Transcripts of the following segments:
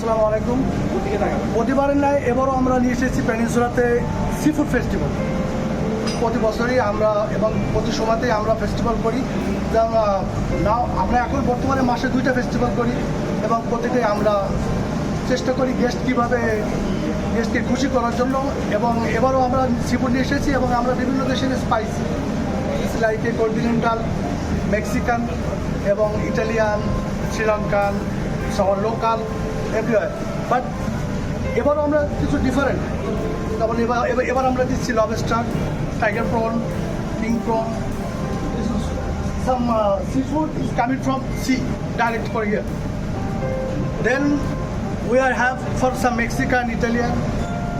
আসসালামু আলাইকুম। প্রতিবারের ন্যায় এবারও আমরা নিয়ে এসেছি পেনিনসুলাতে সি ফুড ফেস্টিভ্যাল। প্রতি বছরই আমরা এবং প্রতি সময়তেই আমরা ফেস্টিভ্যাল করি। যেমন আমরা এখন বর্তমানে মাসে 2টা ফেস্টিভ্যাল করি এবং প্রতিটাই আমরা চেষ্টা করি গেস্টকে খুশি করার জন্য। এবং এবারও আমরা সি ফুড নিয়ে এসেছি এবং আমরা বিভিন্ন দেশের স্পাইস লাইক কন্টিনেন্টাল, মেক্সিকান এবং ইটালিয়ান, শ্রীলঙ্কান, সবার লোকাল এভরিওয়ার। বাট এবারও আমরা কিছু ডিফারেন্ট। যেমন এবার আমরা দিচ্ছি lobster, tiger prawn, king prawn, some sea food is coming from sea direct for here. Then we are have for some Mexican, Italian,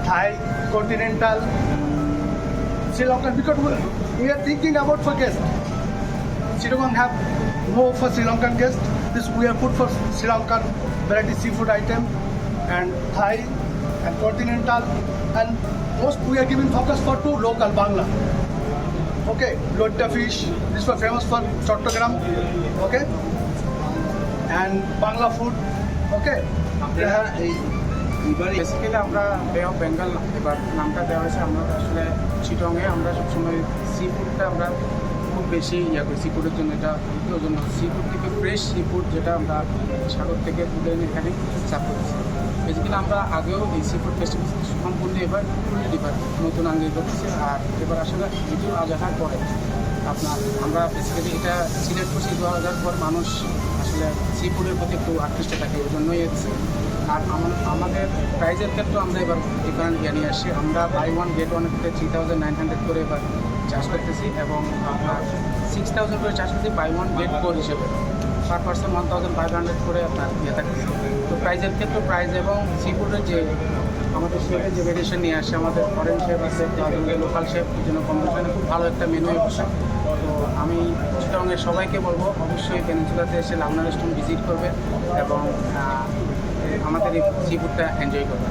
Thai, continental, Sri Lankan, because we are thinking about for guests. Chittagong have no for Sri Lankan guests. This we are put for Sri Lankan variety seafood item and Thai and continental, and most we are giving focus for two local Bangla. Okay, Lotta fish. This was famous for Chattogram. Okay, and Bangla food. Okay. Basically আমরা বে of Bengal এবার নামটা দেওয়া হয়েছে। আমরা আসলে চিটংয়ে আমরা সবসময় সি ফুডটা আমরা খুব বেশি করি সি ফুডের জন্য। এটা ওই জন্য সি ফুড থেকে ফ্রেশ সি ফুড যেটা আমরা সাগর থেকে তুলে এনে এখানে চাপ করছি। বেসিক্যালি আমরা আগেও এই সি ফুড ফেস্টিভ্যাল সম্পূর্ণ এবার নতুন আঙ্গিক করতেছি। আর এবার আসলে ঈদুল আজহার পরে আমরা বেসিক্যালি এটা সিলেক্ট করছি। 2000 পর মানুষ আসলে সি ফুডের প্রতি একটু আকৃষ্ট থাকে, ওই জন্যই এসেছে। আর আমাদের প্রাইজের ক্ষেত্রেও আমরা এবার ডিফারেন্ট নিয়ে আসছি। আমরা বাই ওয়ান গেট ওয়ান থেকে 3900 করে এবার চার্জ করতেছি এবং আপনার 6000 করে চার্জ করছি বাই ওয়ান গেট ফোর হিসেবে। পার পার্সন 1500 করে আপনার থাকতেছে। তো প্রাইজের ক্ষেত্রে প্রাইজ এবং সি ফুডের যে আমাদের শেফের যে ভেরিয়েশন নিয়ে আসছে, আমাদের ফরেন শেফ আছে, লোকাল শেফ, এই জন্য কম্পিটিশনে খুব ভালো একটা মেনু বসে। তো আমি চিটাগংয়ের সবাইকে বলবো অবশ্যই পেনিনসুলাতে এসে লাউনা রেস্টুরেন্ট ভিজিট করবে এবং আমাদের এই সি ফুডটা এনজয় করবে।